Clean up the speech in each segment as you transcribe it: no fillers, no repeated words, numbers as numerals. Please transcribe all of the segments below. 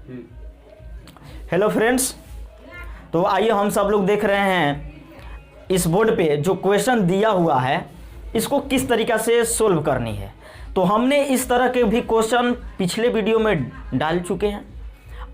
Hello friends, तो आइए हम सब लोग देख रहे हैं इस बोर्ड पे जो क्वेश्चन दिया हुआ है इसको किस तरीक़ा से सोल्व करनी है। तो हमने इस तरह के भी क्वेश्चन पिछले वीडियो में डाल चुके हैं।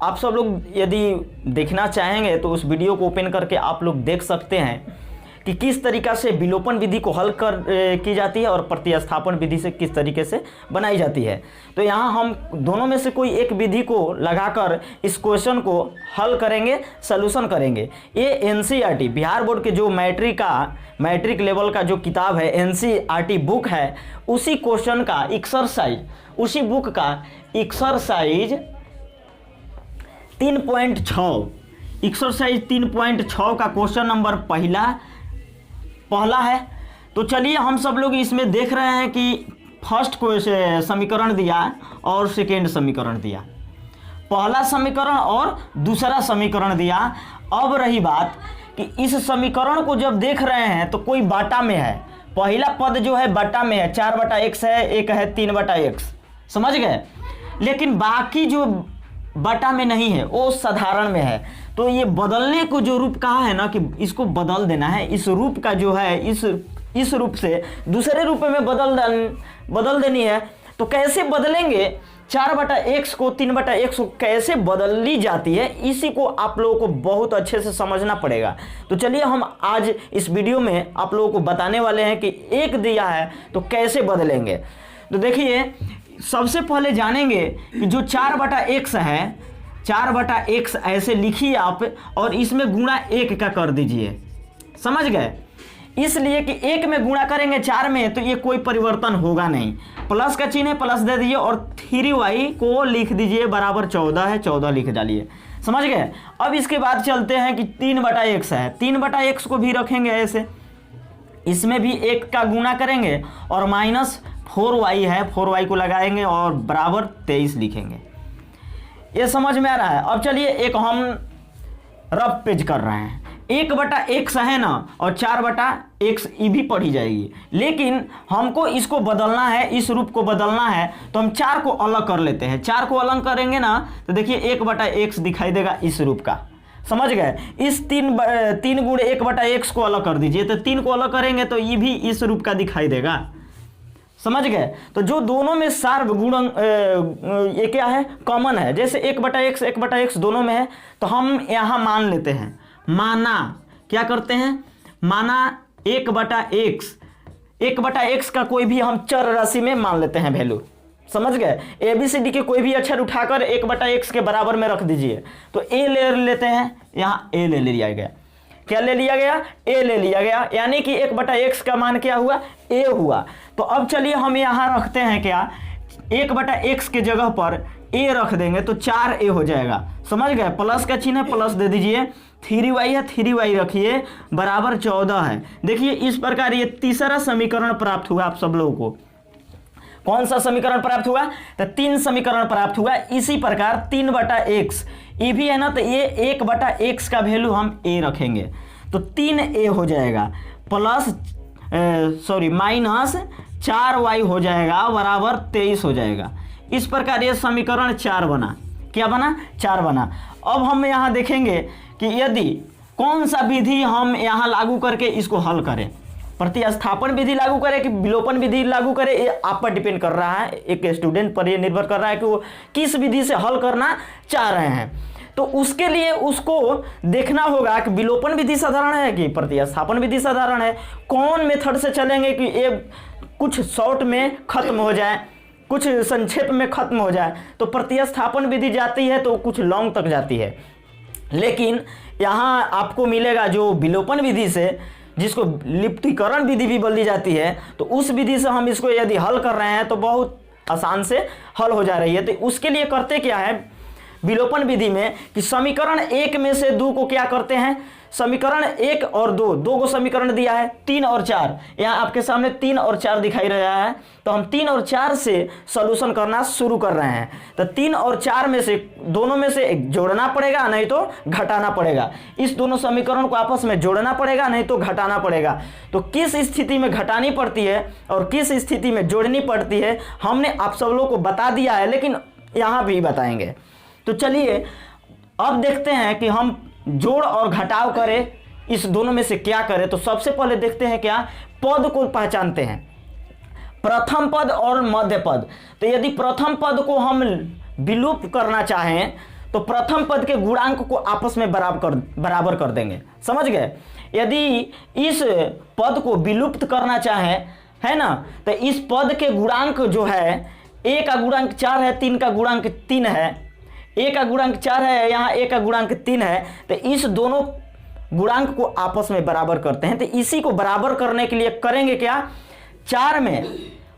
आप सब लोग यदि देखना चाहेंगे तो उस वीडियो को ओपन करके आप लोग देख सकते हैं कि किस तरीक़ा से विलोपन विधि को हल की जाती है और प्रतिस्थापन विधि से किस तरीके से बनाई जाती है। तो यहाँ हम दोनों में से कोई एक विधि को लगाकर इस क्वेश्चन को हल करेंगे, सलूशन करेंगे। ये एनसीईआरटी बिहार बोर्ड के जो मैट्रिक लेवल का जो किताब है, एनसीईआरटी बुक है, उसी क्वेश्चन का एक्सरसाइज, उसी बुक का एक्सरसाइज 3.6 एक्सरसाइज 3.6 का क्वेश्चन नंबर पहला है। तो चलिए हम सब लोग इसमें देख रहे हैं कि फर्स्ट समीकरण दिया और सेकेंड समीकरण दिया, पहला समीकरण और दूसरा समीकरण दिया। अब रही बात कि इस समीकरण को जब देख रहे हैं तो कोई बाटा में है, पहला पद जो है बाटा में है, 4/x है, एक है 3/x, समझ गए। लेकिन बाकी जो बटा में नहीं है वो साधारण में है। तो ये बदलने को जो रूप कहा है ना कि इसको बदल देना है, इस रूप का जो है इस रूप से दूसरे रूप में बदल देनी है। तो कैसे बदलेंगे, 4/x को 3/x को कैसे बदल ली जाती है, इसी को आप लोगों को बहुत अच्छे से समझना पड़ेगा। तो चलिए हम आज इस वीडियो में आप लोगों को बताने वाले हैं कि एक दिया है तो कैसे बदलेंगे। तो देखिए सबसे पहले जानेंगे कि जो 4/x है, 4/x ऐसे लिखिए आप और इसमें गुणा 1 का कर दीजिए, समझ गए। इसलिए कि 1 में गुणा करेंगे 4 में तो ये कोई परिवर्तन होगा नहीं। प्लस का चिन्ह है, प्लस दे दीजिए और 3y को लिख दीजिए बराबर 14 है, 14 लिख डालिए, समझ गए। अब इसके बाद चलते हैं कि 3/x है, 3/x को भी रखेंगे ऐसे, इसमें भी 1 का गुणा करेंगे और माइनस 4y है, 4y को लगाएंगे और बराबर 23 लिखेंगे। ये समझ में आ रहा है। अब चलिए एक हम रफ पेज कर रहे हैं, 1/x है ना और 4/x ये भी पढ़ी जाएगी, लेकिन हमको इसको बदलना है, इस रूप को बदलना है। तो हम 4 को अलग कर लेते हैं, 4 को अलग करेंगे ना तो देखिए 1/x दिखाई देगा इस रूप का, समझ गए। इस 3 गुणे 1/x को अलग कर दीजिए, तो 3 को अलग करेंगे तो ये भी इस रूप का दिखाई देगा, समझ गए। तो जो दोनों में सार्वगुणक ये क्या है, कॉमन है, जैसे 1/x दोनों में है। तो हम यहाँ मान लेते हैं, माना क्या करते हैं, माना 1/x का कोई भी हम चर राशि में मान लेते हैं वैल्यू, समझ गए। ABCD के कोई भी अक्षर उठाकर 1/x के बराबर में रख दीजिए। तो a ले लेते हैं, यहाँ a ले लिया गया, क्या ले लिया गया, a ले लिया गया, यानी कि 1/x का मान क्या हुआ, a हुआ। तो अब चलिए हम यहाँ रखते हैं क्या, 1/x के जगह पर a रख देंगे तो 4a हो जाएगा, समझ गए। प्लस का चिन्ह है, प्लस दे दीजिए, 3y है, 3y रखिए बराबर 14 है। देखिए इस प्रकार ये तीसरा समीकरण प्राप्त हुआ आप सब लोगों को। कौन सा समीकरण प्राप्त हुआ, तो 3 समीकरण प्राप्त हुआ। इसी प्रकार 3/x ये भी है ना, तो ये 1/x का वैल्यू हम a रखेंगे तो 3a हो जाएगा, माइनस 4y हो जाएगा बराबर 23 हो जाएगा। इस प्रकार ये समीकरण 4 बना, क्या बना, 4 बना। अब हम यहाँ देखेंगे कि यदि कौन सा विधि हम यहाँ लागू करके इसको हल करें, प्रतिस्थापन विधि लागू करें कि विलोपन विधि लागू करें, ये आप पर डिपेंड कर रहा है, एक स्टूडेंट पर ये निर्भर कर रहा है कि वो किस विधि से हल करना चाह रहे हैं। तो उसके लिए उसको देखना होगा कि विलोपन विधि साधारण है कि प्रतिस्थापन विधि साधारण है, कौन मेथड से चलेंगे कि ये कुछ शॉर्ट में खत्म हो जाए, कुछ संक्षेप में खत्म हो जाए। तो प्रतिस्थापन विधि जाती है तो कुछ लॉन्ग तक जाती है, लेकिन यहाँ आपको मिलेगा जो विलोपन विधि से, जिसको लिप्तीकरण विधि भी बोली जाती है, तो उस विधि से हम इसको यदि हल कर रहे हैं तो बहुत आसान से हल हो जा रही है। तो उसके लिए करते क्या है विलोपन विधि में कि समीकरण 1 में से 2 को क्या करते हैं, समीकरण 1 और 2, 2 को समीकरण दिया है, 3 और 4, यहाँ आपके सामने 3 और 4 दिखाई रहा है। तो हम 3 और 4 से सॉल्यूशन करना शुरू कर रहे हैं। तो 3 और 4 में से दोनों में से जोड़ना पड़ेगा, नहीं तो घटाना पड़ेगा। इस दोनों समीकरण को आपस में जोड़ना पड़ेगा, नहीं तो घटाना पड़ेगा। तो किस स्थिति में घटानी पड़ती है और किस स्थिति में जोड़नी पड़ती है हमने आप सब लोगों को बता दिया है, लेकिन यहाँ भी बताएंगे। तो चलिए अब देखते हैं कि हम जोड़ और घटाव करें, इस दोनों में से क्या करें। तो सबसे पहले देखते हैं क्या, पद को पहचानते हैं, प्रथम पद और मध्य पद। तो यदि प्रथम पद को हम विलुप्त करना चाहें तो प्रथम पद के गुणांक को आपस में बराबर कर देंगे, समझ गए। यदि इस पद को विलुप्त करना चाहें, है ना, तो इस पद के गुणांक जो है, a का गुणांक 4 है, 3 का गुणांक 3 है, a का गुणांक 4 है, यहाँ a का गुणांक 3 है, तो इस दोनों गुणांक को आपस में बराबर करते हैं। तो इसी को बराबर करने के लिए करेंगे क्या, 4 में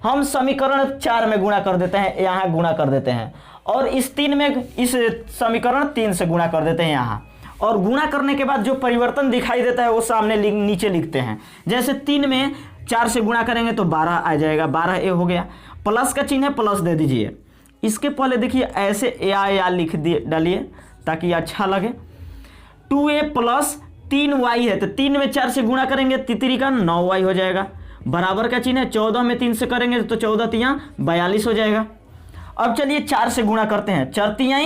हम समीकरण 4 में गुणा कर देते हैं, यहाँ गुणा कर देते हैं, और इस 3 में इस समीकरण 3 से गुणा कर देते हैं यहाँ, और गुणा करने के बाद जो परिवर्तन दिखाई देता है वो सामने नीचे लिखते हैं। जैसे 3 में 4 से गुणा करेंगे तो 12 आ जाएगा, 12a हो गया, प्लस का चिन्ह है, प्लस दे दीजिए। इसके पहले देखिए ऐसे या लिख डालिए ताकि अच्छा लगे। 2a प्लस 3y है, तो 3 में 4 से गुणा करेंगे, तितरी का 9y हो जाएगा, बराबर का चिन्ह है, 14 में 3 से करेंगे तो 14 तियाँ 42 हो जाएगा। अब चलिए 4 से गुणा करते हैं, 4 तियाँ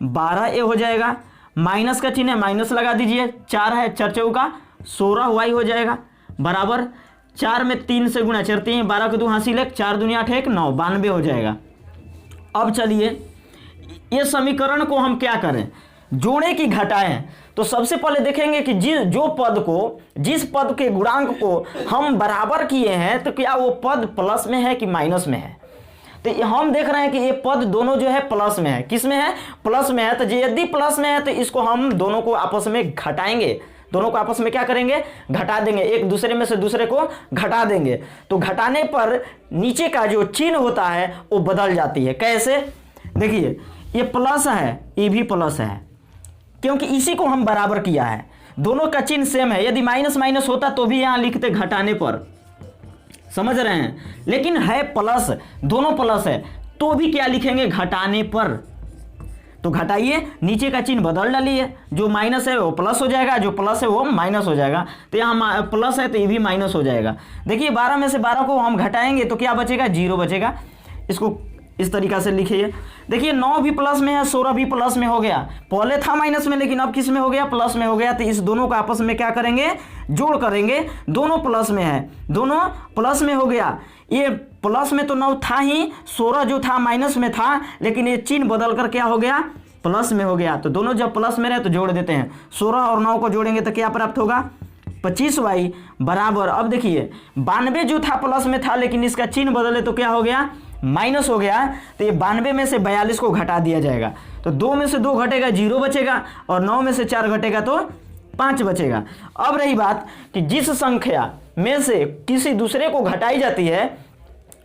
12a हो जाएगा, माइनस का चिन्ह है, माइनस लगा दीजिए, 4 है, 4 चौका 16y हो जाएगा, बराबर 4 में 3 से गुणा, 4 तियाँ 12 को 2 हासिल है, 4 दूनी 8 1 9 92 हो जाएगा। अब चलिए ये समीकरण को हम क्या करें, जोड़े की घटाएं। तो सबसे पहले देखेंगे कि जिस पद के गुणांक को हम बराबर किए हैं तो क्या वो पद प्लस में है कि माइनस में है। तो हम देख रहे हैं कि ये पद दोनों जो है प्लस में है, किस में है, प्लस में है। तो यदि प्लस में है तो इसको हम दोनों को आपस में घटाएंगे, दोनों को आपस में क्या करेंगे, घटा देंगे, एक दूसरे में से दूसरे को घटा देंगे। तो घटाने पर नीचे का जो चिन्ह होता है वो बदल जाती है। कैसे, देखिए ये प्लस है, ये भी प्लस है, क्योंकि इसी को हम बराबर किया है, दोनों का चिन्ह सेम है। यदि माइनस माइनस होता तो भी यहां लिखते घटाने पर, समझ रहे हैं, लेकिन है प्लस, दोनों प्लस है तो भी क्या लिखेंगे, घटाने पर। तो घटाइए, नीचे का चिन्ह बदल डालिए, जो माइनस है वो प्लस हो जाएगा, जो प्लस है वो माइनस हो जाएगा। तो यहाँ प्लस है तो ये भी माइनस हो जाएगा। देखिए 12 में से 12 को हम घटाएंगे तो क्या बचेगा, 0 बचेगा। इसको इस तरीका से लिखिए। देखिए 9 भी प्लस में है, 16 भी प्लस में हो गया, पहले था माइनस में लेकिन अब किस में हो गया, प्लस में हो गया। तो इस दोनों को आपस में क्या करेंगे, जोड़ करेंगे, दोनों प्लस में है, दोनों प्लस में हो गया। ये प्लस में तो 9 था ही, 16 जो था माइनस में था, लेकिन ये चिन्ह बदल कर क्या हो गया, प्लस में हो गया। तो दोनों जब प्लस में रहे तो जोड़ देते हैं, 16 और 9 को जोड़ेंगे तो क्या प्राप्त होगा, 25y बराबर। अब देखिए 92 जो था प्लस में था, लेकिन इसका चिन्ह बदले तो क्या हो गया, माइनस हो गया। तो ये 92 में से 42 को घटा दिया जाएगा। तो 2 में से 2 घटेगा, 0 बचेगा, और 9 में से 4 घटेगा तो 5 बचेगा। अब रही बात कि जिस संख्या में से किसी दूसरे को घटाई जाती है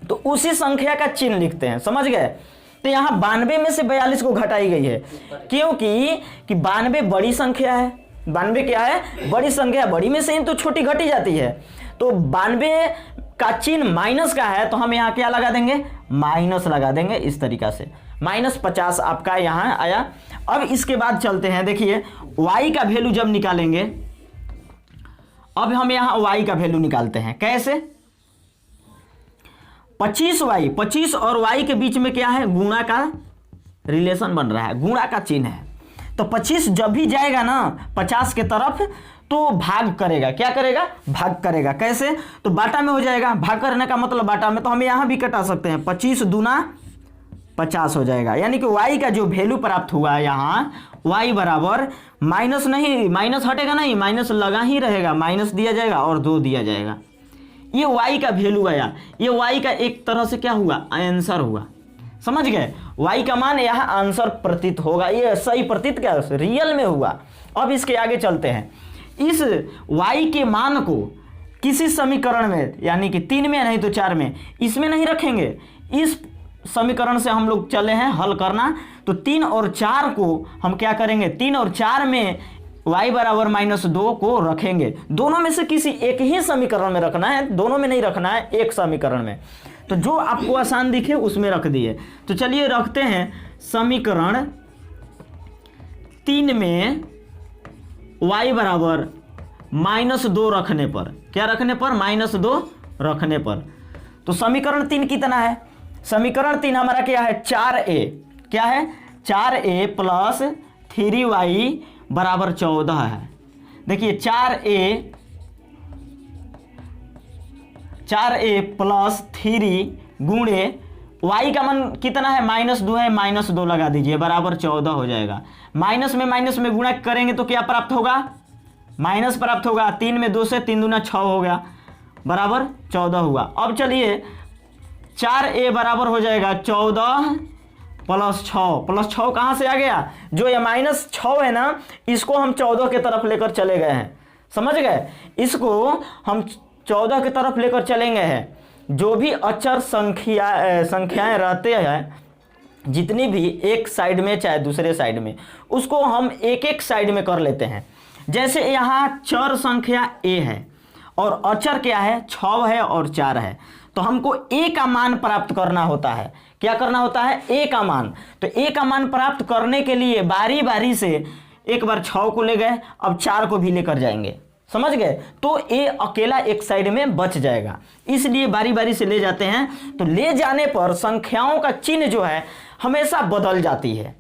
तो उसी संख्या का चिन्ह लिखते हैं, समझ गए। तो यहाँ 92 में से 42 को घटाई गई है, क्योंकि 92 बड़ी संख्या है, 92 क्या है, बड़ी संख्या, बड़ी में से ही तो छोटी घटी जाती है। तो 92 का चिन्ह माइनस का है, तो हम यहाँ क्या लगा देंगे, माइनस लगा देंगे, इस तरीका से -50 आपका यहाँ आया। अब इसके बाद चलते हैं, देखिए y का वैल्यू जब निकालेंगे, अब हम यहाँ y का वैल्यू निकालते हैं, कैसे, 25y, 25 और y के बीच में क्या है, गुणा का रिलेशन बन रहा है, गुणा का चिन्ह है। तो 25 जब भी जाएगा ना 50 के तरफ तो भाग करेगा, क्या करेगा, भाग करेगा। कैसे, तो बाटा में हो जाएगा, भाग करने का मतलब बाटा में, तो हम यहाँ भी कटा सकते हैं, 25 दूना 50 हो जाएगा। यानी कि y का जो वैल्यू प्राप्त हुआ है यहाँ, y बराबर माइनस नहीं, माइनस हटेगा नहीं, माइनस लगा ही रहेगा, माइनस दिया जाएगा और 2 दिया जाएगा। ये y का वैल्यू आया, ये y का एक तरह से क्या हुआ, आंसर हुआ, समझ गए। y का मान यहाँ आंसर प्रतीत होगा, ये सही प्रतीत क्या रियल में हुआ। अब इसके आगे चलते हैं, इस y के मान को किसी समीकरण में, यानी कि 3 में नहीं तो 4 में, इसमें नहीं रखेंगे। इस समीकरण से हम लोग चले हैं हल करना, तो 3 और 4 को हम क्या करेंगे, 3 और 4 में y बराबर -2 को रखेंगे। दोनों में से किसी एक ही समीकरण में रखना है, दोनों में नहीं रखना है, एक समीकरण में। तो जो आपको आसान दिखे उसमें रख दिए। तो चलिए रखते हैं समीकरण 3 में y बराबर -2 रखने पर, क्या रखने पर, -2 रखने पर। तो समीकरण 3 कितना है, समीकरण 3 हमारा क्या है, 4a, क्या है, 4a प्लस 3y बराबर 14 है। देखिए 4a प्लस 3 गुणे y का मान कितना है, -2 है, -2 लगा दीजिए, बराबर 14 हो जाएगा। माइनस में गुणा करेंगे तो क्या प्राप्त होगा, माइनस प्राप्त होगा। 3 में 2 से 3 दूना 6 हो गया, बराबर 14 हुआ। अब चलिए 4a बराबर हो जाएगा 14 प्लस 6 कहाँ से आ गया, जो ये -6 है ना, इसको हम 14 के तरफ लेकर चले गए हैं, समझ गए। इसको हम 14 की तरफ लेकर चलेंगे हैं। जो भी अचर संख्याएं रहते हैं, जितनी भी एक साइड में चाहे दूसरे साइड में, उसको हम एक एक साइड में कर लेते हैं। जैसे यहाँ चर संख्या a है और अचर क्या है, 6 है और 4 है, तो हमको a का मान प्राप्त करना होता है। क्या करना होता है, a का मान। तो a का मान प्राप्त करने के लिए बारी बारी से एक बार 6 को ले गए, अब 4 को भी लेकर जाएंगे, समझ गए। तो a अकेला एक साइड में बच जाएगा, इसलिए बारी बारी से ले जाते हैं। तो ले जाने पर संख्याओं का चिन्ह जो है हमेशा बदल जाती है।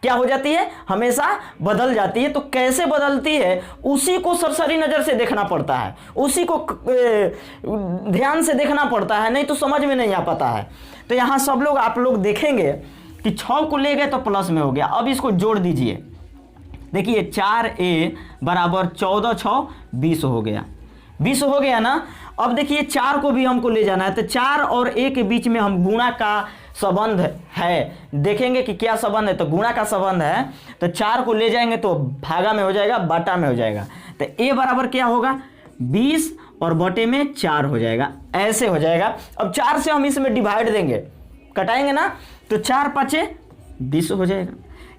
क्या हो जाती है, हमेशा बदल जाती है। तो कैसे बदलती है, उसी को सरसरी नज़र से देखना पड़ता है, उसी को ध्यान से देखना पड़ता है, नहीं तो समझ में नहीं आ पाता है। तो यहाँ सब लोग आप लोग देखेंगे कि 6 को ले गए तो प्लस में हो गया। अब इसको जोड़ दीजिए, देखिए 4a बराबर 14 6 20 हो गया, 20 हो गया ना। अब देखिए 4 को भी हमको ले जाना है, तो 4 और a के बीच में हम गुणा का संबंध है, देखेंगे कि क्या संबंध है। तो गुणा का संबंध है, तो 4 को ले जाएंगे तो भागा में हो जाएगा, बाटा में हो जाएगा। तो a बराबर क्या होगा, 20 और बटे में 4 हो जाएगा, ऐसे हो जाएगा। अब 4 से हम इसमें डिवाइड देंगे, कटाएंगे ना, तो 4 5 20 हो जाएगा।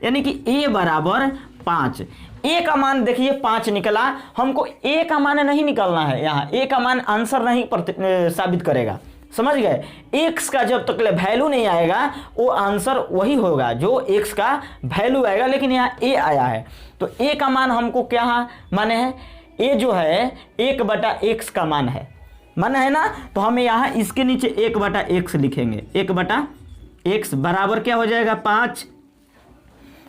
यानी कि a बराबर 5। a का मान देखिए 5 निकला। हमको a का मान नहीं निकलना है, यहाँ a का मान आंसर नहीं साबित करेगा, समझ गए। x का जब तक वैल्यू नहीं आएगा वो आंसर वही होगा जो x का वैल्यू आएगा, लेकिन यहाँ a आया है। तो a का मान हमको क्या माने है, a जो है 1/x का मान है, माना है ना। तो हमें यहाँ इसके नीचे 1/x लिखेंगे, 1/x बराबर क्या हो जाएगा 5।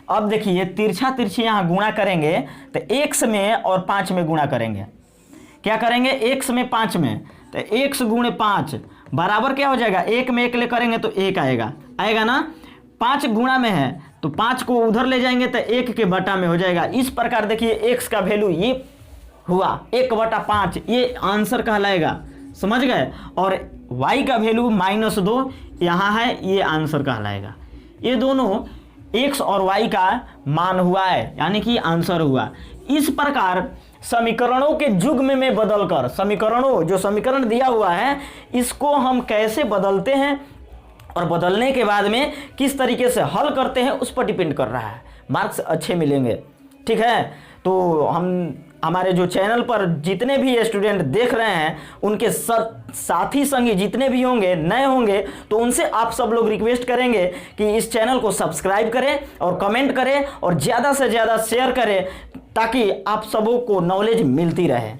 अब देखिए तिरछी यहाँ गुणा करेंगे तो x में और 5 में गुणा करेंगे। क्या करेंगे, x में 5 में, तो x गुणे 5 बराबर क्या हो जाएगा, 1 में 1 ले करेंगे तो 1 आएगा ना। 5 गुणा में है तो 5 को उधर ले जाएंगे तो 1 के बटा में हो जाएगा। इस प्रकार देखिए x का वैल्यू ये हुआ 1/5, ये आंसर कहलाएगा, समझ गए। और y का वैल्यू -2 यहाँ है, ये आंसर कहलाएगा। ये दोनों x और y का मान हुआ है, यानी कि आंसर हुआ। इस प्रकार समीकरणों के युग्म में बदलकर, जो समीकरण दिया हुआ है इसको हम कैसे बदलते हैं और बदलने के बाद में किस तरीके से हल करते हैं उस पर डिपेंड कर रहा है, मार्क्स अच्छे मिलेंगे, ठीक है। तो हमारे जो चैनल पर जितने भी स्टूडेंट देख रहे हैं उनके साथी संगी जितने भी होंगे, नए होंगे, तो उनसे आप सब लोग रिक्वेस्ट करेंगे कि इस चैनल को सब्सक्राइब करें और कमेंट करें और ज़्यादा से ज़्यादा शेयर करें, ताकि आप सबों को नॉलेज मिलती रहे।